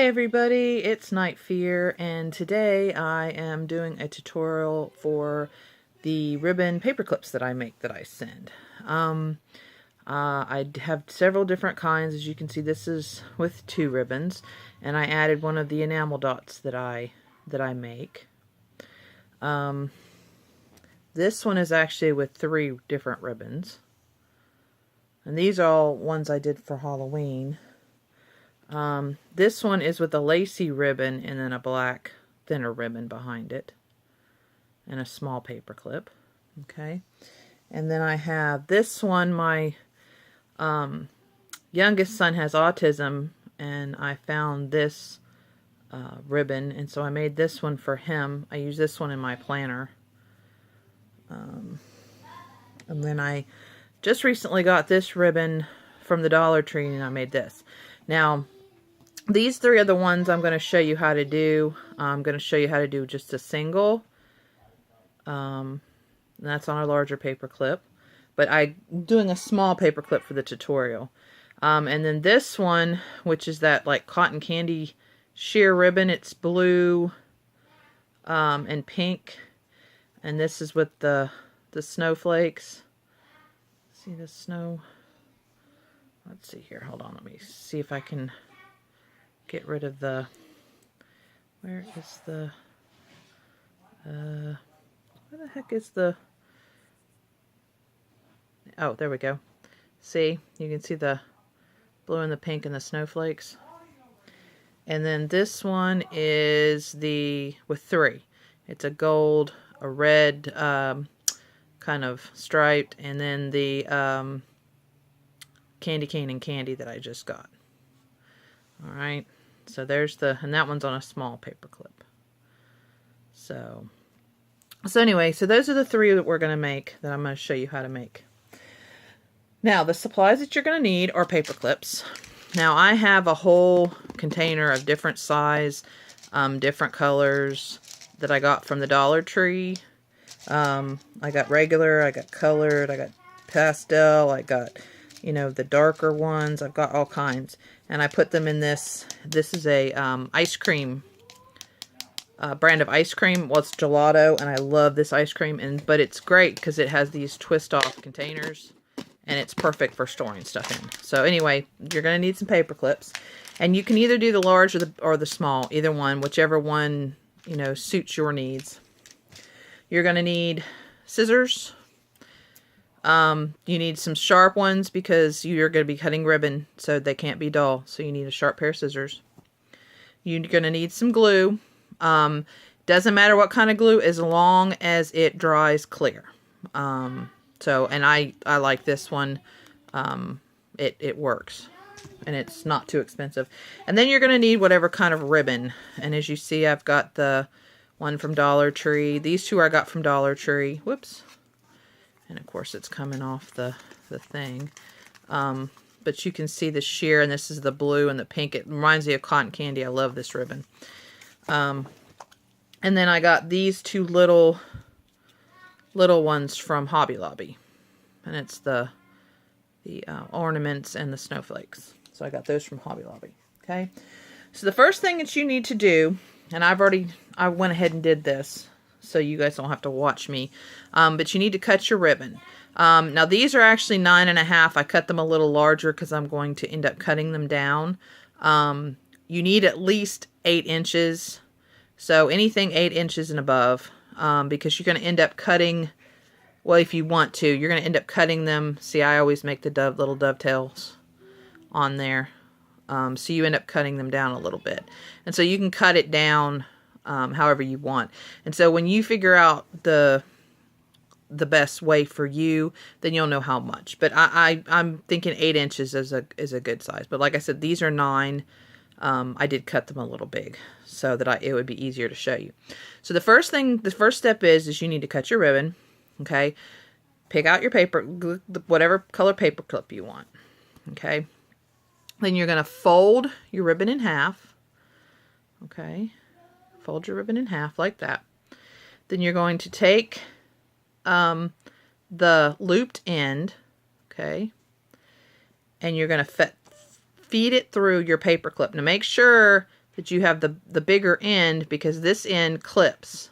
Hey everybody, it's Night Fear, and today I am doing a tutorial for the ribbon paper clips that I make that I send. I have several different kinds. As you can see, this is with 2 ribbons, and I added one of the enamel dots that I make. This one is actually with 3 different ribbons, and these are all ones I did for Halloween. This one is with a lacy ribbon and then a black thinner ribbon behind it and a small paper clip. Okay, and then I have this one. My youngest son has autism, and I found this ribbon, and so I made this one for him. I use this one in my planner. And then I just recently got this ribbon from the Dollar Tree, and I made this. Now, these 3 are the ones I'm going to show you how to do. I'm going to show you how to do just a single. That's on a larger paper clip. But I'm doing a small paper clip for the tutorial. And then this one, which is that like cotton candy sheer ribbon. It's blue and pink. And this is with the snowflakes. See the snow? Let's see here. Hold on. Let me see if I can get rid of the, where is the, where the heck is the, oh, there we go. See, you can see the blue and the pink and the snowflakes. And then this one is with 3. It's a gold, a red, kind of striped, and then the candy cane and candy that I just got. Alright, so there's and that one's on a small paper clip. So anyway, so those are the 3 that we're going to make, that I'm going to show you how to make. Now, the supplies that you're going to need are paper clips. Now, I have a whole container of different size, different colors that I got from the Dollar Tree. I got regular, I got colored, I got pastel, I got, you know, the darker ones. I've got all kinds. And I put them in this. This is a ice cream brand of ice cream. Well, it's gelato, and I love this ice cream. But it's great because it has these twist-off containers, and it's perfect for storing stuff in. So anyway, you're going to need some paper clips, and you can either do the large or the small, either one, whichever one, you know, suits your needs. You're going to need scissors. You need some sharp ones because you're going to be cutting ribbon, so they can't be dull. So you need a sharp pair of scissors. You're going to need some glue. Doesn't matter what kind of glue as long as it dries clear. And I like this one. It works, and it's not too expensive. And then you're going to need whatever kind of ribbon. And as you see, I've got the one from Dollar Tree. These 2 I got from Dollar Tree. Whoops. And of course it's coming off the thing. But you can see the sheer, and this is the blue and the pink. It reminds me of cotton candy. I love this ribbon. And then I got these 2 little ones from Hobby Lobby. And it's the ornaments and the snowflakes. So I got those from Hobby Lobby. Okay. So the first thing that you need to do, and I went ahead and did this, so you guys don't have to watch me. But you need to cut your ribbon. Now these are actually 9.5. I cut them a little larger because I'm going to end up cutting them down. You need at least 8 inches. So anything 8 inches and above. Because you're going to end up cutting, well, if you want to, you're going to end up cutting them. See, I always make the little dovetails on there. So you end up cutting them down a little bit. And so you can cut it down however you want. And so when you figure out the best way for you, then you'll know how much. But I'm thinking 8 inches is a good size. But like I said, these are 9. I did cut them a little big so that it would be easier to show you. So the first step is you need to cut your ribbon. Okay, pick out your paper, whatever color paper clip you want. Okay, then you're going to fold your ribbon in half. Okay. Fold your ribbon in half like that. Then you're going to take the looped end, okay, and you're going to feed it through your paper clip. Now make sure that you have the bigger end, because this end clips.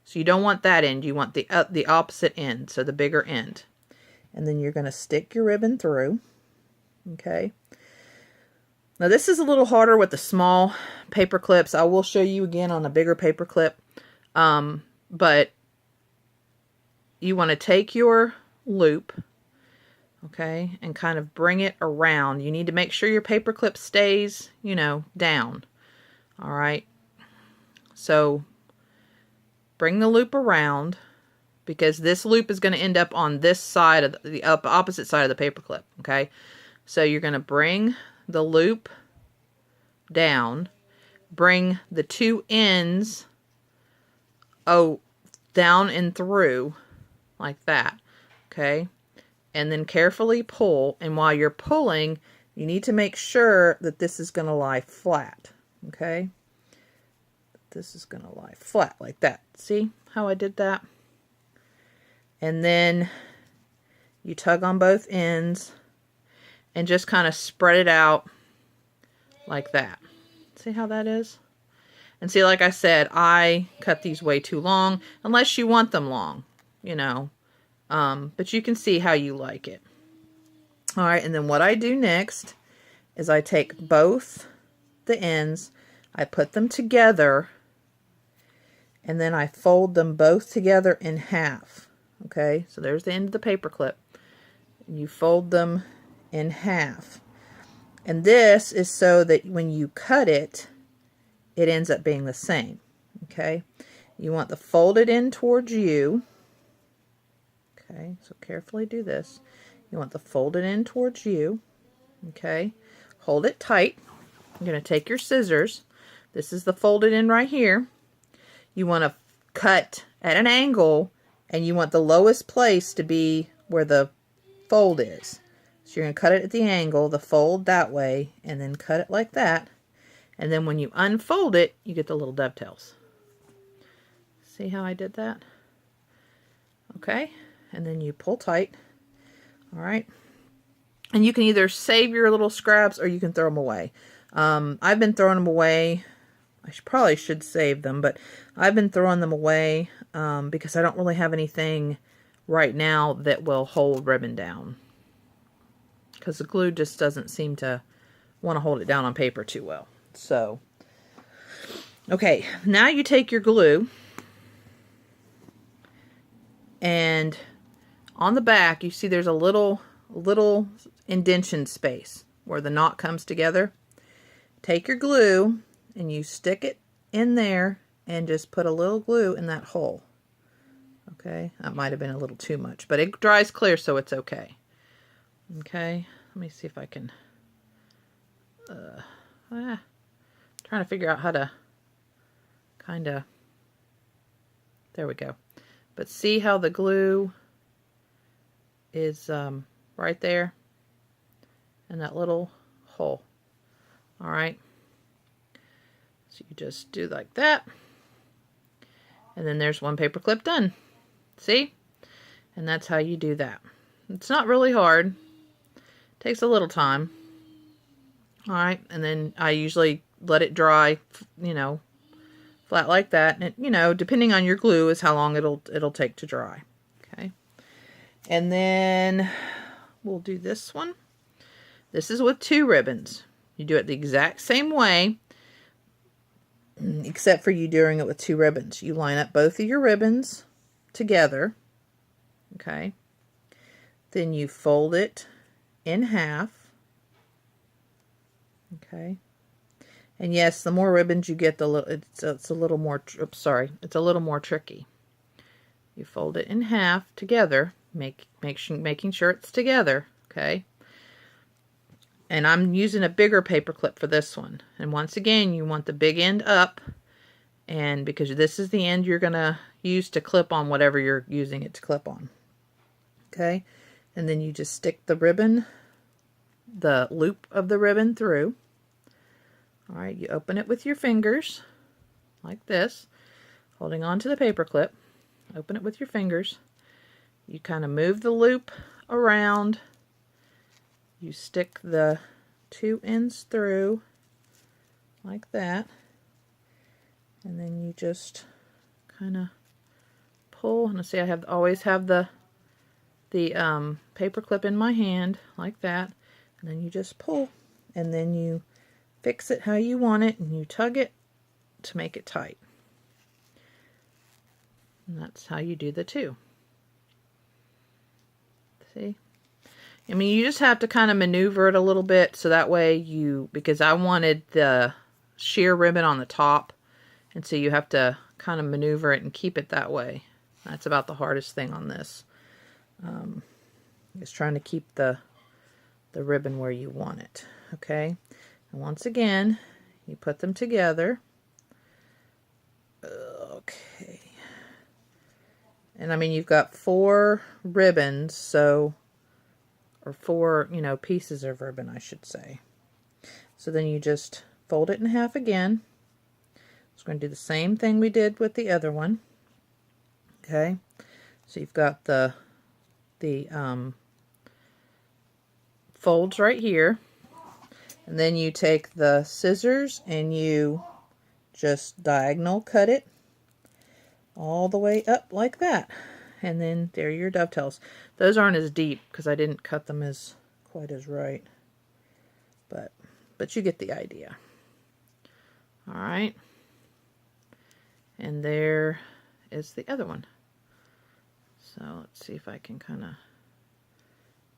So you don't want that end. You want the opposite end, so the bigger end. And then you're going to stick your ribbon through. Okay. Now this is a little harder with the small paper clips. I will show you again on a bigger paper clip. But you want to take your loop, okay, and kind of bring it around. You need to make sure your paper clip stays, you know, down. All right. So bring the loop around, because this loop is going to end up on this side of the opposite side of the paper clip. Okay. So you're going to bring the loop down, bring the two ends down and through like that. Okay. And then carefully pull. And while you're pulling, you need to make sure that this is going to lie flat. Okay. This is going to lie flat like that. See how I did that? And then you tug on both ends and just kind of spread it out like that. See how that is? And see, like I said, I cut these way too long, unless you want them long, you know. But you can see how you like it. All right, and then what I do next is I take both the ends, I put them together, and then I fold them both together in half. Okay, so there's the end of the paper clip. You fold them in half. And this is so that when you cut it, it ends up being the same. Okay, you want the folded end towards you. Okay, so carefully do this. You want the folded end towards you. Okay, hold it tight. You're going to take your scissors. This is the folded end right here. You want to cut at an angle, and you want the lowest place to be where the fold is. So you're going to cut it at the angle, the fold that way, and then cut it like that. And then when you unfold it, you get the little dovetails. See how I did that? Okay, and then you pull tight. All right, and you can either save your little scraps or you can throw them away. I've been throwing them away. I probably should save them, but I've been throwing them away because I don't really have anything right now that will hold ribbon down, because the glue just doesn't seem to want to hold it down on paper too well. So, okay, now you take your glue, and on the back you see there's a little indentation space where the knot comes together. Take your glue and you stick it in there and just put a little glue in that hole. Okay, that might have been a little too much, but it dries clear, so it's okay. Okay, let me see if I can trying to figure out how to kind of, there we go. But see how the glue is right there in that little hole. All right, so you just do like that, and then there's one paper clip done. See? And that's how you do that. It's not really hard. It takes a little time. All right, and then I usually let it dry, you know, flat like that. And, you know, depending on your glue is how long it'll take to dry. Okay. And then we'll do this one. This is with 2 ribbons. You do it the exact same way, except for you doing it with 2 ribbons. You line up both of your ribbons together. Okay. Then you fold it in half. Okay. And yes, the more ribbons you get, it's a little more, oops, sorry, it's a little more tricky. You fold it in half together, making sure it's together, okay? And I'm using a bigger paper clip for this one. And once again, you want the big end up, and because this is the end you're going to use to clip on whatever you're using it to clip on. Okay? And then you just stick the ribbon, the loop of the ribbon through. All right, you open it with your fingers, like this, holding on to the paper clip. Open it with your fingers. You kind of move the loop around. You stick the 2 ends through, like that. And then you just kind of pull. And see, I always have the paper clip in my hand like that. And then you just pull. And then you fix it how you want it. And you tug it to make it tight. And that's how you do the two. See? I mean, you just have to kind of maneuver it a little bit so that way because I wanted the sheer ribbon on the top, and so you have to kind of maneuver it and keep it that way. That's about the hardest thing on this. Is trying to keep the ribbon where you want it. Okay? And once again, you put them together. Okay. And I mean, you've got 4 ribbons, so, or 4, pieces of ribbon, I should say. So then you just fold it in half again. It's going to do the same thing we did with the other one. Okay. So you've got the folds right here. And then you take the scissors and you just diagonal cut it all the way up like that, and then there are your dovetails. Those aren't as deep because I didn't cut them quite as right, but you get the idea. All right, and there is the other one. So let's see if I can kind of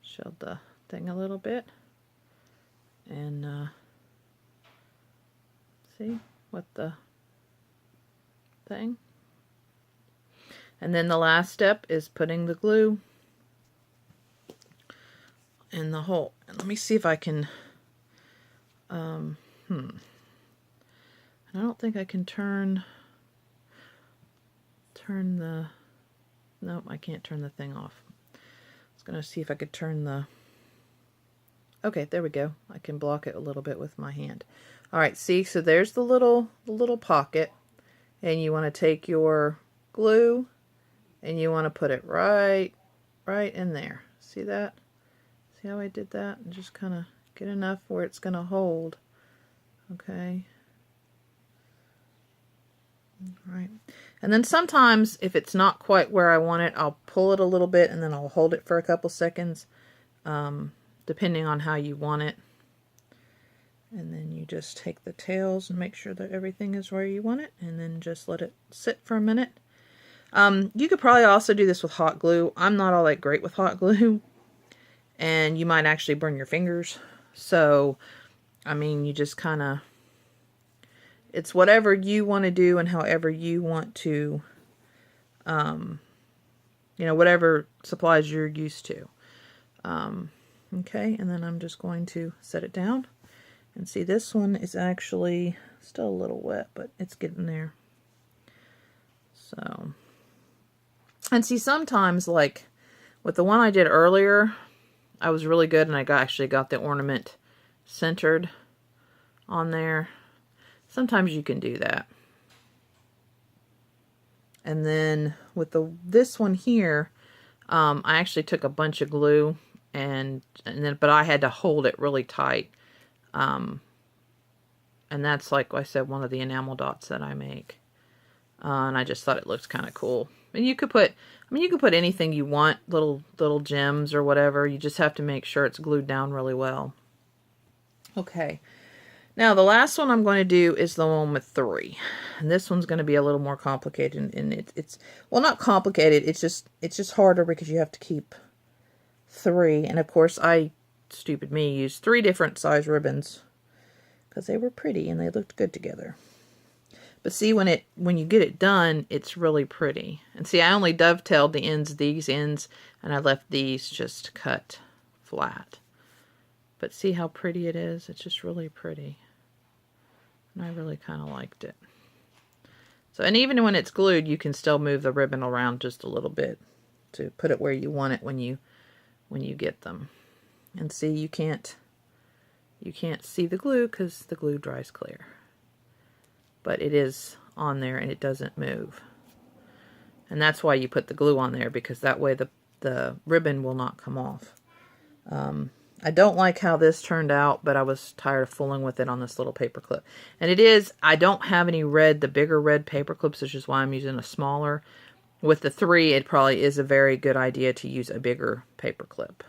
show the thing a little bit and see what the thing. And then the last step is putting the glue in the hole. And let me see if I can, I don't think I can turn the, nope, I can't turn the thing off. I was going to see if I could turn okay, there we go. I can block it a little bit with my hand. All right, see, so there's the little pocket, and you want to take your glue and you want to put it right in there. See that? See how I did that? And just kind of get enough where it's going to hold. Okay. All right. And then sometimes if it's not quite where I want it, I'll pull it a little bit and then I'll hold it for a couple seconds, depending on how you want it. And then you just take the tails and make sure that everything is where you want it, and then just let it sit for a minute. You could probably also do this with hot glue. I'm not all that great with hot glue, and you might actually burn your fingers. So, I mean, you just kind of, it's whatever you want to do and however you want to, whatever supplies you're used to. Okay, and then I'm just going to set it down. And see, this one is actually still a little wet, but it's getting there. So, and see, sometimes, like with the one I did earlier, I was really good, and I actually got the ornament centered on there. Sometimes you can do that. And then with this one here, I actually took a bunch of glue, but I had to hold it really tight. And that's, like I said, one of the enamel dots that I make. And I just thought it looked kind of cool. And you could put, you could put anything you want, little gems or whatever. You just have to make sure it's glued down really well. Okay. Now the last one I'm going to do is the one with 3. And this one's going to be a little more complicated. And it's well, not complicated. It's just harder because you have to keep 3. And of course, stupid me, used 3 different size ribbons because they were pretty and they looked good together. But see, when you get it done, it's really pretty. And see, I only dovetailed these ends, and I left these just cut flat. But see how pretty it is? It's just really pretty. And I really kind of liked it. So, and even when it's glued, you can still move the ribbon around just a little bit to put it where you want it when you get them. And see, you can't see the glue because the glue dries clear. But it is on there and it doesn't move. And that's why you put the glue on there, because that way the ribbon will not come off. I don't like how this turned out, but I was tired of fooling with it on this little paper clip. And it is, I don't have any red, the bigger red paper clips, which is why I'm using a smaller. With the 3, it probably is a very good idea to use a bigger paper clip.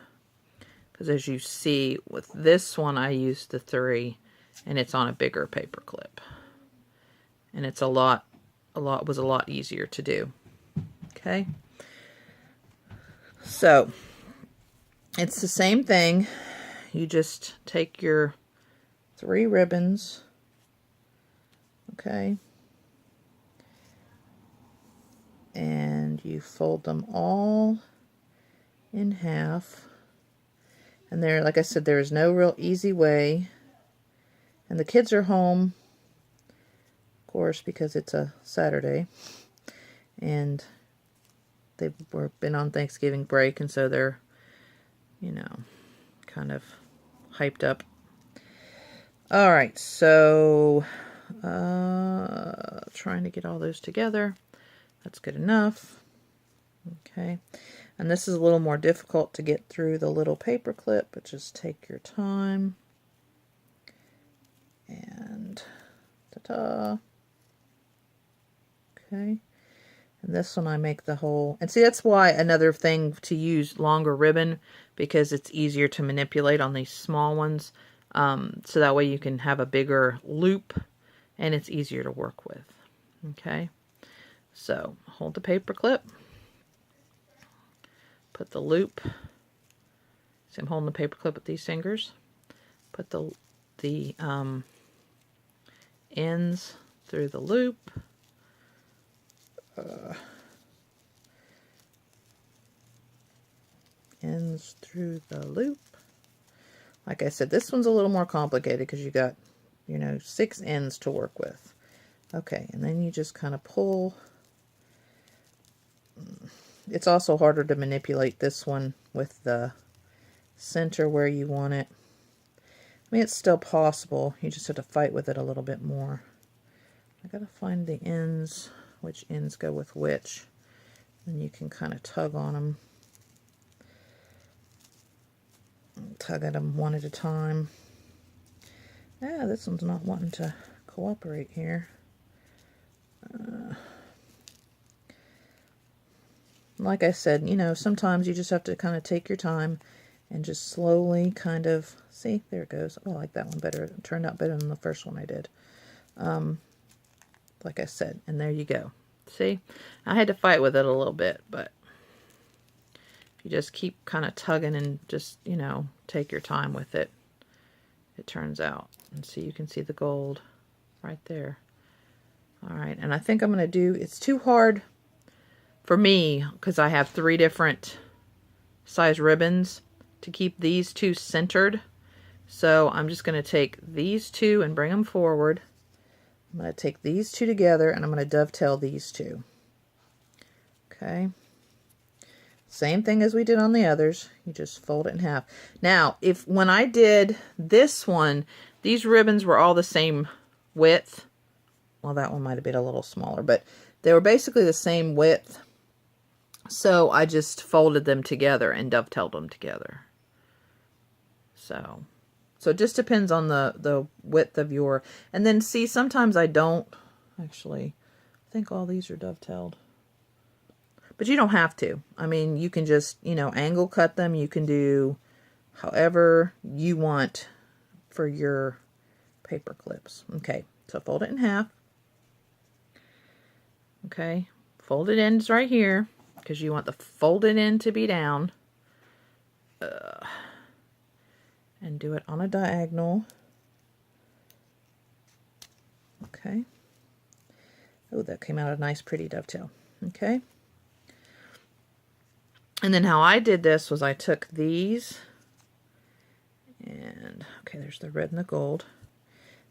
Because as you see, with this one, I used the 3, and it's on a bigger paper clip. And it's was a lot easier to do. Okay. So, it's the same thing. You just take your 3 ribbons, okay, and you fold them all in half. And there, like I said, there is no real easy way. And the kids are home, of course, because it's a Saturday. And they've been on Thanksgiving break, and so they're, you know, kind of hyped up. All right, so trying to get all those together. That's good enough. Okay, and this is a little more difficult to get through the little paper clip, but just take your time. And ta-ta. Okay. And this one I make the whole, and see, that's why another thing to use longer ribbon, because it's easier to manipulate on these small ones. So that way you can have a bigger loop and it's easier to work with. Okay. So hold the paper clip, put the loop, so I'm holding the paper clip with these fingers, put the ends through the loop. Ends through the loop. Like I said, this one's a little more complicated because you got, you know, 6 ends to work with. Okay, and then you just kind of pull. It's also harder to manipulate this one with the center where you want it. I mean, it's still possible. You just have to fight with it a little bit more. I gotta find the ends, which ends go with which. And you can kind of tug on them. Tug at them one at a time. Yeah, this one's not wanting to cooperate here. Like I said, you know, sometimes you just have to kind of take your time and just slowly kind of, see, there it goes. Oh, I like that one better. It turned out better than the first one I did. Like I said, and there you go. See, I had to fight with it a little bit, but if you just keep kind of tugging and just, you know, take your time with it, it turns out. And see, you can see the gold right there. All right, and I think I'm going to do, it's too hard for me because I have 3 different size ribbons to keep these 2 centered. So I'm just going to take these 2 and bring them forward. I'm going to take these 2 together and I'm going to dovetail these 2. Okay. Same thing as we did on the others. You just fold it in half. Now, when I did this one, these ribbons were all the same width. Well, that one might have been a little smaller, but they were basically the same width. So I just folded them together and dovetailed them together. So it just depends on the width of your, and then see, sometimes I don't actually think all these are dovetailed. But you don't have to. I mean, you can just, you know, angle cut them. You can do however you want for your paper clips. Okay, so fold it in half. Okay, folded ends right here because you want the folded end to be down. And do it on a diagonal. Okay. Oh, that came out a nice pretty dovetail. Okay. And then how I did this was I took these and, okay, there's the red and the gold.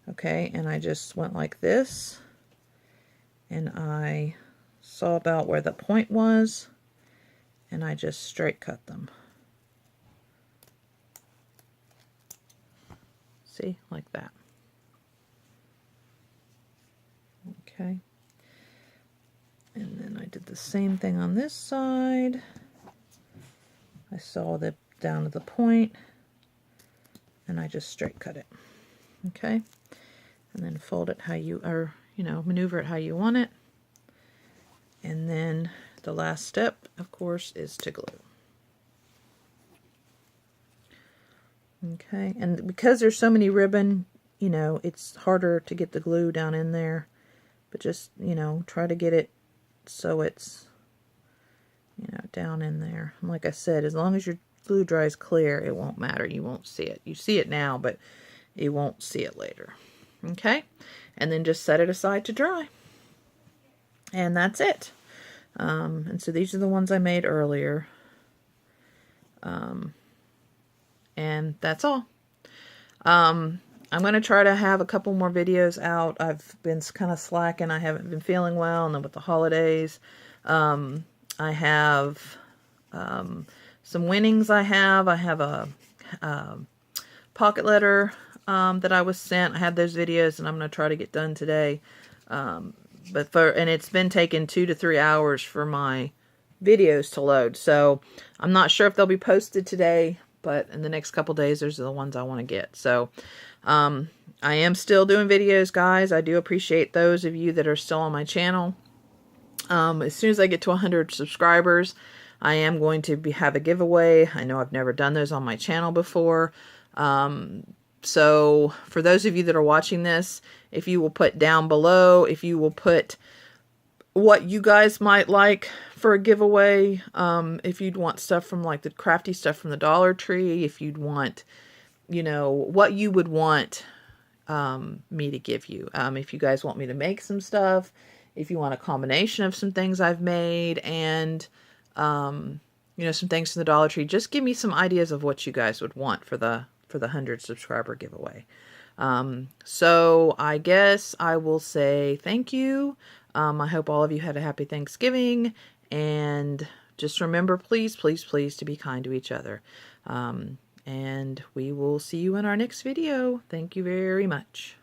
Okay, and I just went like this and I saw about where the point was and I just straight cut them. See, like that. Okay. And then I did the same thing on this side. I saw that down to the point and I just straight cut it. Okay, and then fold it how you, or maneuver it how you want it. And then the last step, of course, is to glue. Okay, and because there's so many ribbon, it's harder to get the glue down in there, but just, try to get it so it's, down in there. And like I said, as long as your glue dries clear, it won't matter. You won't see it. You see it now, but you won't see it later. Okay, and then just set it aside to dry. And that's it. And so these are the ones I made earlier. And that's all. I'm going to try to have a couple more videos out. I've been kind of slacking. I haven't been feeling well, and then with the holidays, I have some winnings. I have a pocket letter that I was sent. I have those videos, and I'm going to try to get done today. And it's been taking 2 to 3 hours for my videos to load, so I'm not sure if they'll be posted today, but in the next couple days, those are the ones I want to get. So I am still doing videos, guys. I do appreciate those of you that are still on my channel. As soon as I get to 100 subscribers, I am going to have a giveaway. I know I've never done those on my channel before. So for those of you that are watching this, if you will put down below, if you will put what you guys might like for a giveaway, if you'd want stuff from like the crafty stuff from the Dollar Tree, if you'd want, what you would want me to give you. If you guys want me to make some stuff, if you want a combination of some things I've made and, some things from the Dollar Tree, just give me some ideas of what you guys would want for the 100 subscriber giveaway. So I guess I will say thank you. I hope all of you had a happy Thanksgiving, and just remember, please, please, please, to be kind to each other. And we will see you in our next video. Thank you very much.